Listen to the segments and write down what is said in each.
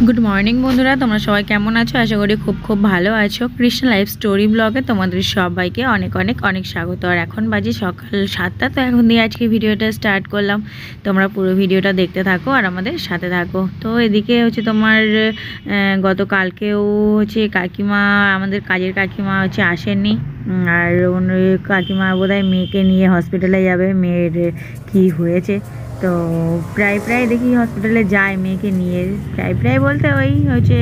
Good morning বন্ধুরা, তোমরা সবাই কেমন আছো? আশা করি খুব খুব ভালো আছো। কৃষ্ণ লাইফ স্টোরি ব্লগে তোমাদের সবাইকে অনেক অনেক অনেক স্বাগত। আর এখন বাজে সকাল 7টা। তো এখন দিয়ে আজকে ভিডিওটা স্টার্ট করলাম। তোমরা পুরো ভিডিওটা দেখতে থাকো আর আমাদের সাথে থাকো। তো এদিকে হচ্ছে তোমার গতকালকেও হচ্ছে কাকিমা, আমাদের কাজের কাকিমা হচ্ছে আসেননি। আর কাকিমা বোধহয় মেয়েকে নিয়ে হসপিটালে যাবে। মেয়ের কি হয়েছে, তো প্রায় দেখি হসপিটালে যায় মেয়েকে নিয়ে। প্রায় বলতে ওই হচ্ছে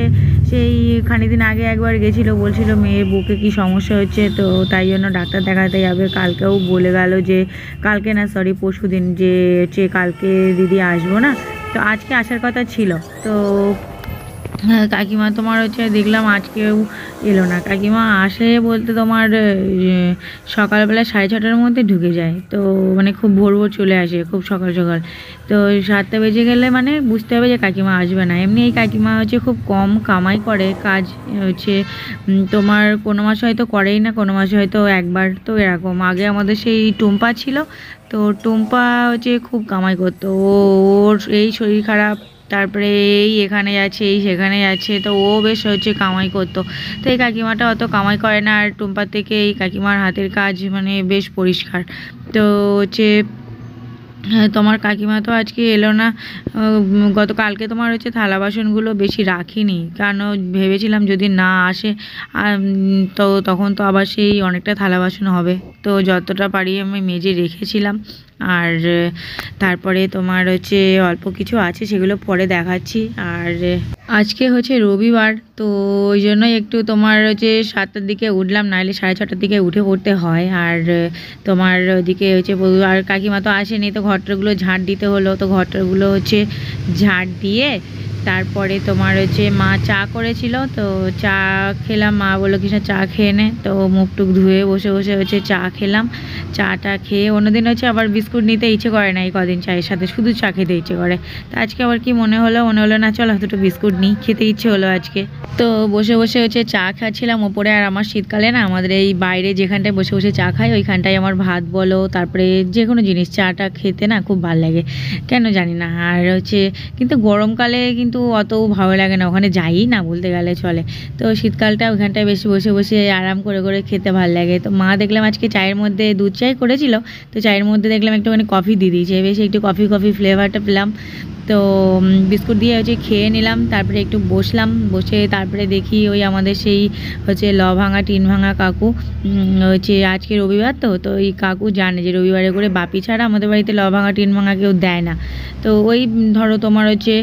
সেই খানিকদিন আগে একবার গেছিলো, বলছিল মেয়ের বুকে কি সমস্যা হচ্ছে, তো তাই জন্য ডাক্তার দেখাতে যাবে। কালকেও বলে গেল যে কালকে না, সরি পরশুদিন, যে হচ্ছে কালকে দিদি আসবো না। তো আজকে আসার কথা ছিল। তো কাকিমা তোমার হচ্ছে দেখলাম আজকেও এলো না। কাকিমা আসে বলতে তোমার সকালবেলা 6:30টার মধ্যে ঢুকে যায়। তো মানে খুব ভোর চলে আসে, খুব সকাল সকাল। তো 7টা বেজে গেলে মানে বুঝতে হবে যে কাকিমা আসবে না। এমনি এই কাকিমা হচ্ছে খুব কম কামাই করে, কাজ হচ্ছে তোমার কোনো মাসে হয়তো করেই না, কোনো মাসে হয়তো একবার। তো এরকম আগে আমাদের সেই টুম্পা ছিল, তো টুম্পা হচ্ছে খুব কামাই করতো। ওর এই শরীর খারাপ, তারপরে এই এখানে যাচ্ছে, এই সেখানে যাচ্ছে, তো ও বেশ হচ্ছে কামাই করতো। তো এই কাকিমাটা অত কামাই করে না। আর টুম্পার থেকে এই কাকিমার হাতের কাজ মানে বেশ পরিষ্কার। তো হচ্ছে তোমার কাকিমা তো আজকে এলো না। গতকালকে তোমার হচ্ছে থালা বাসনগুলো বেশি রাখিনি, কারণ ভেবেছিলাম যদি না আসে তো তখন তো আবার সেই অনেকটা থালা বাসন হবে। তো যতটা পারি আমি মেজে রেখেছিলাম। আর তারপরে তোমার হচ্ছে অল্প কিছু আছে, সেগুলো পরে দেখাচ্ছি। আর আজকে হচ্ছে রবিবার, তো ওই জন্যই একটু তোমার হচ্ছে 7টার দিকে উঠলাম, নাহলে 6:30টার দিকে উঠে পড়তে হয়। আর তোমার ওদিকে হচ্ছে আর কাকিমা তো আসেনি, তো ঘরটাগুলো ঝাঁট দিতে হলো। তো ঘরটাগুলো হচ্ছে ঝাঁট দিয়ে তারপরে তোমার হচ্ছে মা চা করেছিল, তো চা খেলাম। মা বললো কৃষ্ণ চা খেয়ে নে, তো মুখ টুক ধুয়ে বসে বসে হচ্ছে চা খেলাম। চাটা খেয়ে অন্যদিন হচ্ছে আবার বিস্কুট নিতে ইচ্ছে করে না, এই কদিন চায়ের সাথে শুধু চা খেতে ইচ্ছে করে। তো আজকে আবার কি মনে হলো না চলো দুটো বিস্কুট নিই, খেতে ইচ্ছে হলো আজকে। তো বসে বসে হচ্ছে চা খাচ্ছিলাম ওপরে। আর আমার শীতকালে না, আমাদের এই বাইরে যেখানটায় বসে বসে চা খাই ওইখানটায় আমার ভাত বলো, তারপরে যে কোনো জিনিস চাটা খেতে না খুব ভালো লাগে, কেন জানি না। আর হচ্ছে কিন্তু গরমকালে কিন্তু অত ভালো লাগে না, ওখানে যাই না বলতে গেলে চলে। তো শীতকালটা ওইখানটায় বেশি বসে বসে আরাম করে করে খেতে ভালো লাগে। তো মা দেখলাম আজকে চায়ের মধ্যে দুধ চাই করেছিল, তো চায়ের মধ্যে দেখলাম একটুখানি কফি দিয়ে দিয়েছে, বেশ একটু কফি ফ্লেভারটা পেলাম। তো বিস্কুট দিয়ে হচ্ছে খেয়ে নিলাম। তারপরে একটু বসলাম, বসে তারপরে দেখি ওই আমাদের সেই হচ্ছে ভাঙা টিন ভাঙা কাকু হচ্ছে আজকে রবিবার, তো ওই কাকু জানে যে রবিবারে করে বাপি ছাড়া আমাদের বাড়িতে ভাঙা টিন ভাঙা কেউ দেয় না। তো ওই ধরো তোমার হচ্ছে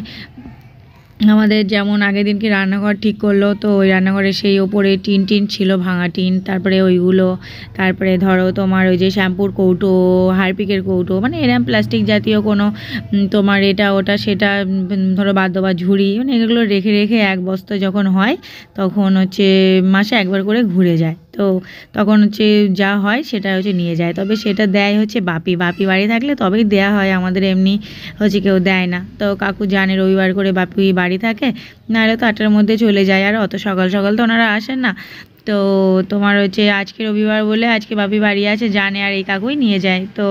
আমাদের যেমন আগের দিনকে রান্নাঘর ঠিক করলো, তো ওই রান্নাঘরে সেই ওপরে টিন ছিল, ভাঙা টিন, তারপরে ওইগুলো, তারপরে ধরো তোমার ওই যে শ্যাম্পুর কৌটো, হারপিকের কৌটো, মানে এরম প্লাস্টিক জাতীয় কোনো তোমার এটা ওটা সেটা ধরো বাদ বা ঝুড়ি, মানে এগুলো রেখে রেখে এক বস্তা যখন হয় তখন হচ্ছে মাসে একবার করে ঘুরে যায়। তো তখন হচ্ছে যা হয় সেটা হচ্ছে নিয়ে যায়, তবে সেটা দেয় হচ্ছে বাপি বাড়ি থাকলে তবেই দেয়া হয়, আমাদের এমনি হচ্ছে কেউ দেয় না। তো কাকু জানে রবিবার করে বাপি বাড়ি থাকে, নাহলে তো 8টার মধ্যে চলে যায়, আর অত সকাল সকাল তো ওনারা আসেন না। তো তোমার হচ্ছে আজকে রবিবার বলে আজকে বাপি বাড়ি আছে জানে, আর এই কাকুই নিয়ে যায়। তো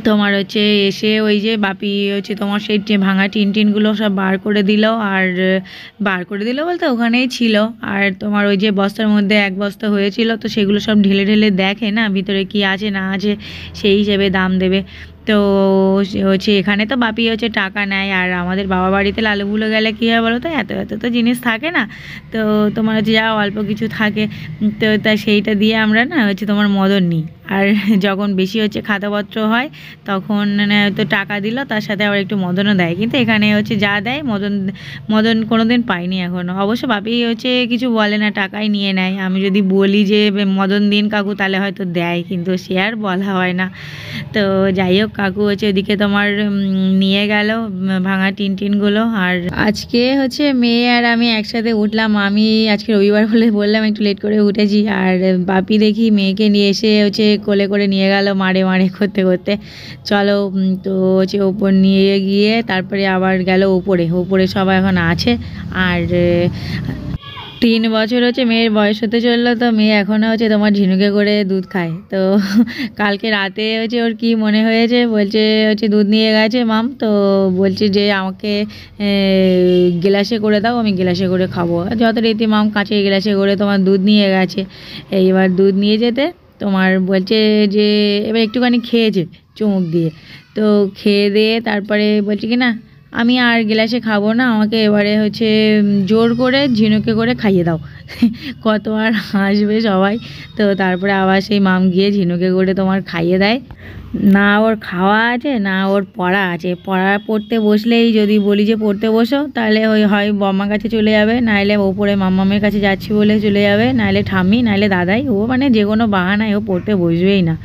তোমার হচ্ছে এসে ওই যে বাপি হচ্ছে তোমার সেই ভাঙা টিনগুলো সব বার করে দিল। আর বার করে দিল বলতে ওখানেই ছিল। আর তোমার ওই যে বস্তার মধ্যে এক বস্তা হয়েছিল, তো সেগুলো সব ঢেলে ঢেলে দেখে না ভিতরে কি আছে না আছে, সেই হিসেবে দাম দেবে। তো হচ্ছে এখানে তো বাপি হচ্ছে টাকা নেয়, আর আমাদের বাবা বাড়িতে লালুগুলো গেলে কী হয় বলো তো, এত তো জিনিস থাকে না। তো তোমার হচ্ছে যা অল্প কিছু থাকে, তো তা সেইটা দিয়ে আমরা না হচ্ছে তোমার মদন নিই। আর যখন বেশি হচ্ছে খাতাপত্র হয় তখন তো টাকা দিল, তার সাথে আবার একটু মদনও দেয়। কিন্তু এখানে হচ্ছে যা দেয় মদন কোনো দিন পাইনি এখনও। অবশ্য বাপি হচ্ছে কিছু বলে না, টাকাই নিয়ে নেয়। আমি যদি বলি যে মদন দিন কাকু, তাহলে হয়তো দেয়, কিন্তু সে আর বলা হয় না। তো যাই হোক, কাকু হচ্ছে ওদিকে তোমার নিয়ে গেল ভাঙা টিনগুলো। আর আজকে হচ্ছে মেয়ে আর আমি একসাথে উঠলাম। আমি আজকে রবিবার বলে বললাম একটু লেট করে উঠেছি। আর বাপি দেখি মেয়েকে নিয়ে এসে হচ্ছে কোলে করে নিয়ে গেল মারে করতে করতে, চলো। তো হচ্ছে ওপর নিয়ে গিয়ে তারপরে আবার গেল ওপরে সবাই এখন আছে। আর 3 বছর হচ্ছে মেয়ের বয়স হতে চললো, তো মেয়ে এখনও হচ্ছে তোমার ঝিনুকে করে দুধ খায়। তো কালকে রাতে হচ্ছে ওর কি মনে হয়েছে, বলছে হচ্ছে দুধ নিয়ে গেছে মাম, তো বলছে যে আমাকে গ্লাসে করে দাও, আমি গ্লাসে করে খাবো। যত রীতি মাম কাঁচের গ্লাসে করে তোমার দুধ নিয়ে গেছে। এইবার দুধ নিয়ে যেতে তোমার বলছে যে এবার একটুখানি খেয়েছে চুমুক দিয়ে, তো খেয়ে দিয়ে তারপরে বলছে কি না আমি আর গ্লাসে খাবো না, আমাকে এবারে হচ্ছে জোর করে ঝিনুকে করে খাইয়ে দাও। কত আর হাসবে সবাই। তো তারপরে আবার সেই মাম গিয়ে ঝিনুকে করে তোমার খাইয়ে দেয়। না ওর খাওয়া আছে না ওর পড়া আছে, পড়তে বসলেই যদি বলি যে পড়তে বসো, তাহলে ওই হয় বম্মার কাছে চলে যাবে, নাইলে ওপরে মাম্মামের কাছে যাচ্ছি বলে চলে যাবে, নাইলে ঠাম্মি নাইলে দাদাই, ও মানে যে কোনো বাহানায় ও পড়তে বসবেই না।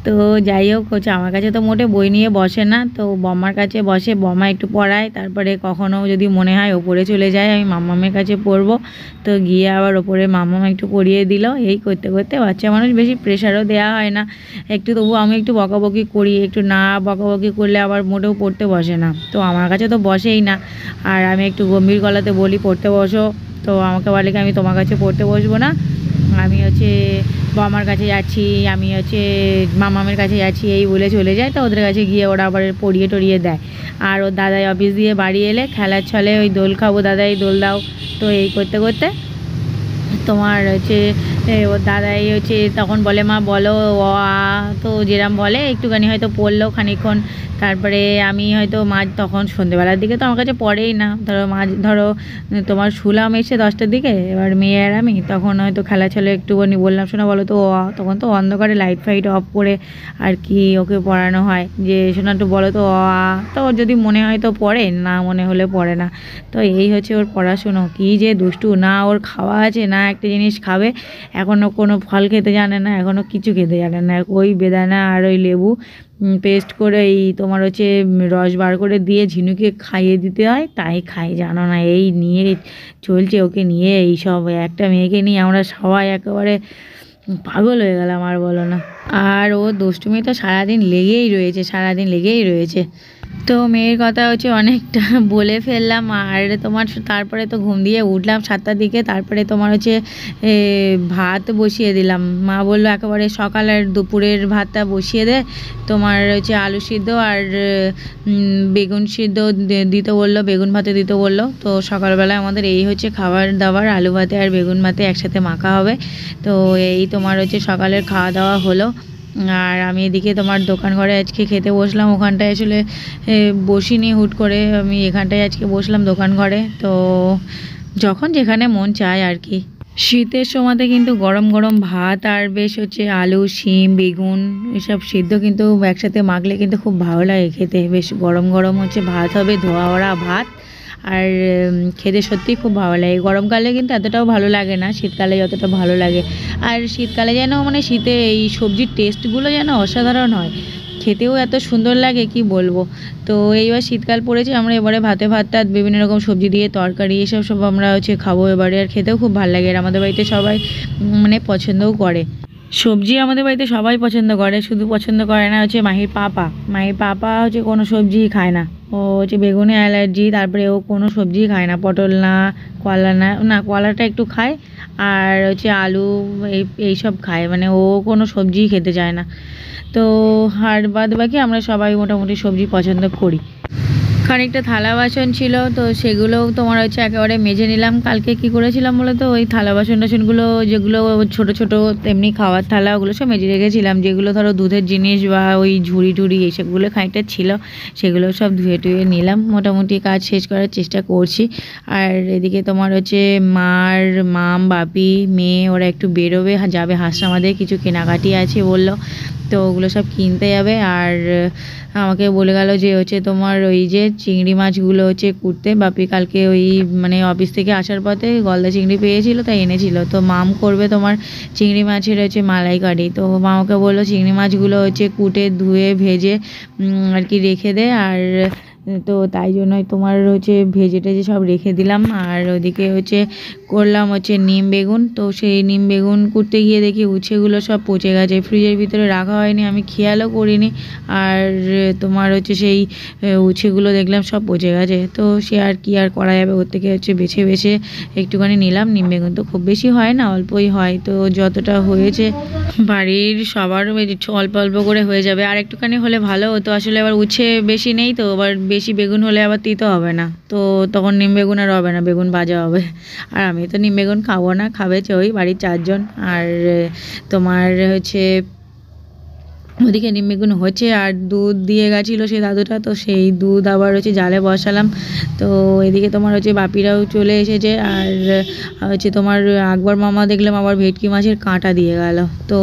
তো যাই হোক হচ্ছে আমার কাছে তো মোটে বই নিয়ে বসে না, তো বম্মার কাছে বসে, বম্মা একটু পড়ায়, তারপরে কখনও যদি মনে হয় ওপরে চলে যায় আমি মাম্মামের কাছে পড়বো, তো গিয়ে আবার ওপরে মাম্মাম একটু পড়িয়ে দিল। এই করতে করতে বাচ্চা মানুষ বেশি প্রেশারও দেওয়া হয় না, একটু তবু আমি একটু বকাবকি করি, একটু না বকাবকি করলে আবার মোটেও পড়তে বসে না, তো আমার কাছে তো বসেই না। আর আমি একটু গম্ভীর গলাতে বলি পড়তে বসো, তো আমাকে বলে কি আমি তোমার কাছে পড়তে বসবো না, আমি হচ্ছে বাবার কাছে যাচ্ছি, আমি হচ্ছে মামামের কাছে যাচ্ছি, এই বলে চলে যায়। তো ওদের কাছে গিয়ে ওরা আবার পড়িয়ে টড়িয়ে দেয়। আর ওর দাদাই অফিস দিয়ে বাড়ি এলে খেলার ছলে ওই দোল খাবো দাদাই দোল দাও, তো এই করতে করতে তোমার হচ্ছে ওর দাদাই হচ্ছে তখন বলে মা বলো অ আ, তো যেরম বলে একটুখানি হয়তো পড়লো খানিকক্ষণ, তারপরে আমি হয়তো মাঝ তখন সন্ধেবেলার দিকে তো আমার কাছে পড়েই না, ধরো তোমার শুলাম এসে 10টার দিকে, এবার মেয়ে আর আমি তখন হয়তো খেলা ছলে একটুখানি বললাম শোনা বলো তো অ আ, তখন তো অন্ধকারে লাইট ফাইট অফ করে আর কি ওকে পড়ানো হয় যে শোনা একটু বলো তো অ আ, তো ওর যদি মনে হয় তো পড়ে, না মনে হলে পড়ে না। তো এই হচ্ছে ওর পড়াশুনো, কী যে দুষ্টু, না ওর খাওয়া আছে না একটা জিনিস খাবে, এখনও কোনো ফল খেতে জানে না, এখনও কিছু খেতে জানে না, ওই বেদানা আর ওই লেবু পেস্ট করে এই তোমার হচ্ছে রস বার করে দিয়ে ঝিনুকে খাইয়ে দিতে হয়, তাই খাই জানো না। এই নিয়ে চলছে ওকে নিয়ে, এই সব একটা মেয়েকে নিয়ে আমরা সবাই একেবারে পাগল হয়ে গেলাম আর বলো না। আর ও দুষ্টুমি তো সারাদিন লেগেই রয়েছে, সারাদিন লেগেই রয়েছে। তো মেয়ের কথা হচ্ছে অনেকটা বলে ফেললাম। আর তোমার তারপরে তো ঘুম দিয়ে উঠলাম 7টার দিকে, তারপরে তোমার হচ্ছে ভাত বসিয়ে দিলাম। মা বললো একেবারে সকাল আর দুপুরের ভাতটা বসিয়ে দে, তোমার হচ্ছে আলু সিদ্ধ আর বেগুন সিদ্ধ দিতে বললো, বেগুন ভাতে দিতে বললো। তো সকালবেলায় আমাদের এই হচ্ছে খাবার দাবার, আলু ভাতে আর বেগুন ভাতে একসাথে মাখা হবে। তো এই তোমার হচ্ছে সকালের খাওয়া দাওয়া হলো। আর আমি এদিকে তোমার দোকান ঘরে আজকে খেতে বসলাম, ওখানটায় আসলে বসিনি, হুট করে আমি এখানটায় আজকে বসলাম দোকান ঘরে। তো যখন যেখানে মন চায় আর কি। শীতের সময়তে কিন্তু গরম গরম ভাত আর বেশ হচ্ছে আলু শিম বেগুন এসব সিদ্ধ কিন্তু একসাথে মাখলে কিন্তু খুব ভালো লাগে খেতে, বেশ গরম গরম হচ্ছে ভাত হবে, ধোয়া ওড়া ভাত। আর খেতে সত্যিই খুব ভালো লাগে। গরমকালে কিন্তু এতটাও ভালো লাগে না, শীতকালে যতটা ভালো লাগে। আর শীতকালে যেন মানে শীতে এই সবজির টেস্টগুলো যেন অসাধারণ হয়, খেতেও এত সুন্দর লাগে কি বলবো। তো এইবার শীতকাল পড়েছে, আমরা এবারে ভাতে ভাত টাত বিভিন্ন রকম সবজি দিয়ে তরকারি এসব সব আমরা হচ্ছে খাবো এবারে, আর খেতেও খুব ভালো লাগে। আর আমাদের বাড়িতে সবাই মানে পছন্দও করে সবজি, আমাদের বাড়িতে সবাই পছন্দ করে, শুধু পছন্দ করে না হচ্ছে মাহির পাপা হচ্ছে কোনো সবজিই খায় না, ও হচ্ছে বেগুনে অ্যালার্জি, তারপরে ও কোনো সবজিই খায় না, পটল না কলা না, না কলাটা একটু খায়, আর হচ্ছে আলু এইসব খায়, মানে ও কোনো সবজিই খেতে চায় না। তো আর বাদ বাকি আমরা সবাই মোটামুটি সবজি পছন্দ করি। খানিকটা থালা বাসন ছিল, তো সেগুলোও তোমার হচ্ছে একেবারে মেজে নিলাম। কালকে কি করেছিলাম বলে তো ওই থালা বাসন টাসনগুলো যেগুলো ছোট ছোট তেমনি খাওয়ার থালা ওগুলো সব মেজে রেখেছিলাম, যেগুলো ধরো দুধের জিনিস বা ওই ঝুড়ি টুড়ি এইসবগুলো খানিকটা ছিল, সেগুলো সব ধুয়ে টুয়ে নিলাম, মোটামুটি কাজ শেষ করার চেষ্টা করছি। আর এদিকে তোমার হচ্ছে মাম বাপি মেয়ে ওরা একটু বেরোবে, যাবে হাসনাবাদে, কিছু কেনাকাটি আছে বললো, তো ওগুলো সব কিনতে যাবে। আর আমাকে বলে গেল যে হচ্ছে তোমার ওই যে চিংড়ি মাছগুলো হচ্ছে কুটতে, বাপি কালকে ওই মানে অফিস থেকে আসার পথে গলদা চিংড়ি পেয়েছিল তাই এনেছিল, তো মাম করবে তোমার চিংড়ি মাছের হচ্ছে মালাইকারি। তো মামাকে বললো চিংড়ি মাছগুলো হচ্ছে কুটে ধুয়ে ভেজে আর কি রেখে দে, আর তো তাই জন্যই তোমার হচ্ছে ভেজে টেজে সব রেখে দিলাম। আর ওদিকে হচ্ছে করলাম হচ্ছে নিম বেগুন। তো সেই নিম বেগুন করতে গিয়ে দেখি উচ্ছেগুলো সব পচে গেছে, ফ্রিজের ভিতরে রাখা হয়নি, আমি খেয়ালও করিনি। আর তোমার হচ্ছে সেই উচ্ছেগুলো দেখলাম সব পচে গেছে। তো সে আর কি আর করা যাবে, ওর থেকে হচ্ছে বেছে বেছে একটুখানি নিলাম নিম বেগুন। তো খুব বেশি হয় না, অল্পই হয়। তো যতটা হয়েছে বাড়ির সবার অল্প অল্প করে হয়ে যাবে। আর একটুখানি হলে ভালো হতো, আসলে আবার উচ্ছে বেশি নেই তো, আবার বেশি বেগুন হলে আবার তিতো হবে না, তো তখন নিম বেগুন আর হবে না, বেগুন ভাজা হবে। আর আমি তো নিম বেগুন খাবো না, খাবে ওই বাড়ির 4 জন। আর তোমার হচ্ছে ওদিকে নিম বেগুন হচ্ছে, আর দুধ দিয়ে গেছিলো সেই দাদুটা, তো সেই দুধ আবার হচ্ছে জালে বসালাম। তো এদিকে তোমার হচ্ছে বাপিরাও চলে এসেছে। আর হচ্ছে তোমার আকবর মামা দেখলাম আবার ভেটকি মাছের কাঁটা দিয়ে গেল। তো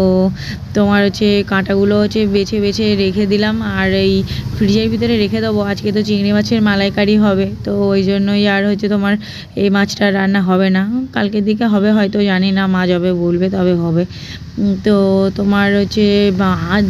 তোমার হচ্ছে কাঁটাগুলো হচ্ছে বেছে বেছে রেখে দিলাম। আর এই ফ্রিজের ভিতরে রেখে দেবো, আজকে তো চিংড়ি মাছের মালাইকারি হবে, তো ওই জন্যই আর হচ্ছে তোমার এই মাছটা রান্না হবে না, কালকের দিকে হবে হয়তো, জানি না, মা যবে বলবে তবে হবে। তো তোমার হচ্ছে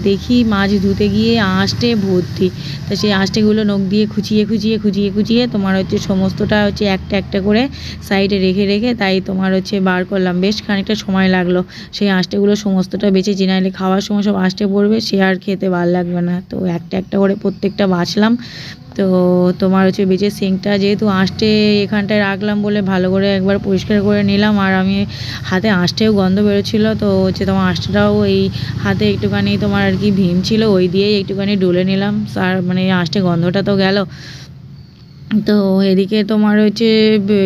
দেখি মাছ ধুতে গিয়ে আঁশটে ভর্তি, তো সেই আঁশটেগুলো নখ দিয়ে খুঁচিয়ে খুঁচিয়ে খুঁচিয়ে খুঁচিয়ে তোমার হচ্ছে সমস্তটা হচ্ছে একটা একটা করে সাইডে রেখে রেখে তাই তোমার হচ্ছে বার করলাম। বেশ খানিকটা সময় লাগলো সেই আঁশটেগুলো সমস্তটা বেছে, নাহলে খাওয়ার সময় সব আঁশটে পড়বে, সে আর খেতে ভালো লাগবে না। তো একটা একটা করে প্রত্যেকটা বাছলাম। তো তোমার হচ্ছে বেচে সিঙ্কটা যেহেতু আঁশটে এখানটায় রাখলাম বলে ভালো করে একবার পরিষ্কার করে নিলাম। আর আমি হাতে আঁশটেও গন্ধ বেরোচ্ছিলো, তো হচ্ছে তোমার আঁশটাও এই হাতে একটুখানি তোমার আর কি ভীম ছিল, ওই দিয়েই একটুখানি ডলে নিলাম, আর মানে আঁশটে গন্ধটা তো গেল। তো এদিকে তোমার হচ্ছে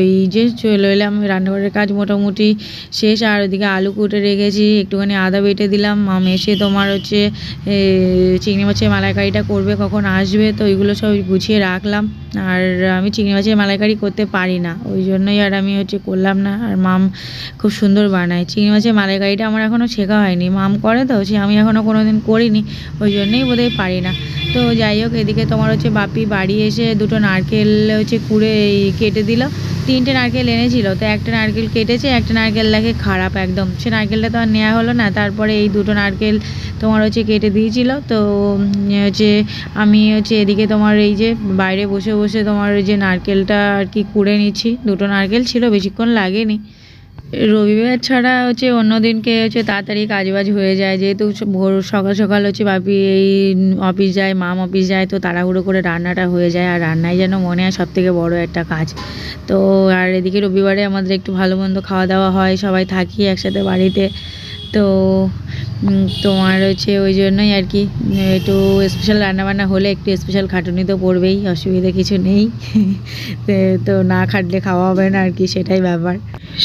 এই যে চলে এলাম, রান্নাঘরের কাজ মোটামুটি শেষ। আর ওদিকে আলু কুটে রেখেছি, একটুখানি আদা বেটে দিলাম। মাম এসে তোমার হচ্ছে চিংড়ি মাছের মালাইকারিটা করবে, কখন আসবে, তো ওইগুলো সব গুছিয়ে রাখলাম। আর আমি চিংড়ি মাছের মালাইকারি করতে পারি না, ওই জন্যই আর আমি হচ্ছে করলাম না। আর মাম খুব সুন্দর বানায় চিংড়ি মাছের মালাইকারিটা, আমার এখনও শেখা হয়নি, মাম করে তো, সে আমি এখনও কোনো দিন করিনি, ওই জন্যই বোধহয় পারি না। তো যাই হোক, এদিকে তোমার হচ্ছে বাপি বাড়ি এসে দুটো নারকেল হচ্ছে কুড়ে কেটে দিল। 3টে নারকেল এনেছিল, তো একটা নারকেল কেটেছে, একটা নারকেল লাগে খারাপ একদম, সে নারকেলটা তো আর নেওয়া হলো না। তারপরে এই দুটো নারকেল তোমার হচ্ছে কেটে দিয়েছিল। তো হচ্ছে আমি হচ্ছে এদিকে তোমার এই যে বাইরে বসে বসে তোমার ওই যে নারকেলটা আর কি কুড়ে নিচ্ছি। দুটো নারকেল ছিল, বেশিক্ষণ লাগেনি। রবিবার ছাড়া হচ্ছে অন্য দিনকে হচ্ছে তাড়াতাড়ি কাজবাজ হয়ে যায়, যেহেতু ভোর সকাল সকাল হচ্ছে বাপি এই অফিস যায়, মাম অফিস যায়, তো তাড়াহুড়ো করে রান্নাটা হয়ে যায়। আর রান্নাই যেন মনে হয় সবথেকে বড় একটা কাজ। তো আর এদিকে রবিবারে আমাদের একটু ভালো মন্দ খাওয়া দাওয়া হয়, সবাই থাকি একসাথে বাড়িতে। তো তোমার হচ্ছে ওই জন্যই আর কি একটু স্পেশাল রান্নাবান্না হলে একটু স্পেশাল খাটুনি তো পড়বেই, অসুবিধা কিছু নেই। তো না খাটলে খাওয়া হবে না আর কি, সেটাই ব্যাপার।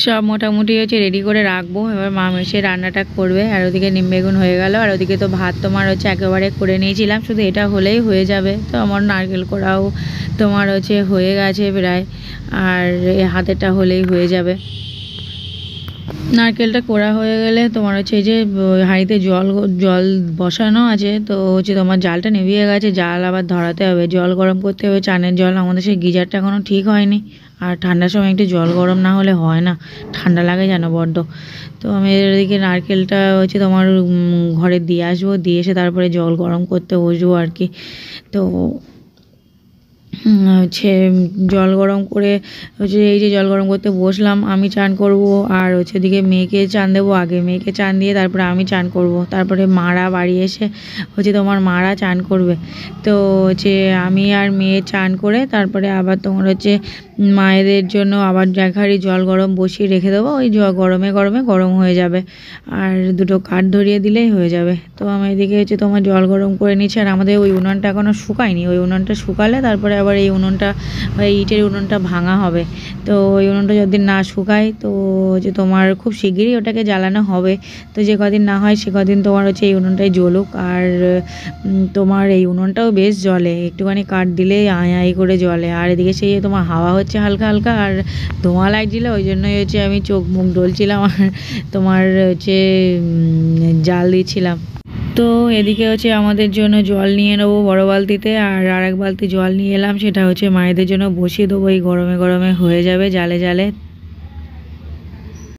সব মোটামুটি হচ্ছে রেডি করে রাখবো, এবার মা এসে রান্নাটা করবে। আর ওদিকে নিম বেগুন হয়ে গেল, আর ওদিকে তো ভাত তোমার হচ্ছে একেবারে করে নিয়েছিলাম, শুধু এটা হলেই হয়ে যাবে। তো আমার নারকেল কোড়াও তোমার হচ্ছে হয়ে গেছে প্রায়, আর হাতেরটা হলেই হয়ে যাবে। নারকেলটা কোড়া হয়ে গেলে তোমার হচ্ছে এই যে হাঁড়িতে জল জল বসানো আছে, তো হচ্ছে তোমার জালটা নিভিয়ে গেছে, জাল আবার ধরাতে হবে, জল গরম করতে হবে, চানের জল। আমাদের সেই গিজারটা এখনও ঠিক হয়নি, আর ঠান্ডার সময় একটু জল গরম না হলে হয় না, ঠান্ডা লাগে যেন বড্ড। তো আমি এদিকে নারকেলটা হচ্ছে তোমার ঘরে দিয়ে আসবো, দিয়ে এসে তারপরে জল গরম করতে বসবো আর কি। তো হচ্ছে জল গরম করে হচ্ছে এই যে জল গরম করতে বসলাম, আমি চান করব। আর হচ্ছে ওদিকে মেয়েকে চান দেবো, আগে মেয়েকে চান দিয়ে তারপরে আমি চান করব। তারপরে মারা বাড়ি এসে হচ্ছে তোমার মারা চান করবে। তো হচ্ছে আমি আর মেয়ে চান করে তারপরে আবার তোমার হচ্ছে মায়েদের জন্য আবার এক হাঁড়ি জল গরম বসিয়ে রেখে দেবো, ওই গরমে গরমে গরম হয়ে যাবে, আর দুটো কাঠ ধরিয়ে দিলেই হয়ে যাবে। তো আমি এদিকে হচ্ছে তোমার জল গরম করে নিচ্ছি। আর আমাদের ওই উনুনটা এখনও শুকায়নি, ওই উনুনটা শুকালে তারপরে আবার এই উনুনটা ওই ইটের উনুনটা ভাঙা হবে। তো ওই উনুনটা যদি না শুকায় তো হচ্ছে তোমার খুব শিগগিরই ওটাকে জ্বালানো হবে। তো যে কদিন না হয় সে কদিন তোমার হচ্ছে এই উনুনটাই জ্বলুক। আর তোমার এই উনুনটাও বেশ জ্বলে, একটুখানি কাঠ দিলে আই আই করে জ্বলে। আর এদিকে সেই তোমার হাওয়া হচ্ছে হালকা হালকা, আর ধোঁয়া লাগছিল, ওই জন্যই হচ্ছে আমি চোখ মুখ ডলছিলাম আর তোমার হচ্ছে জাল দিচ্ছিলাম। তো এদিকে হচ্ছে আমাদের জন্য জল নিয়ে নেবো বড় বালতিতে, আর আরেক বালতি জল নিয়ে এলাম, সেটা হচ্ছে মায়েদের জন্য বসিয়ে দেবো, এই গরমে গরমে হয়ে যাবে জালে জালে।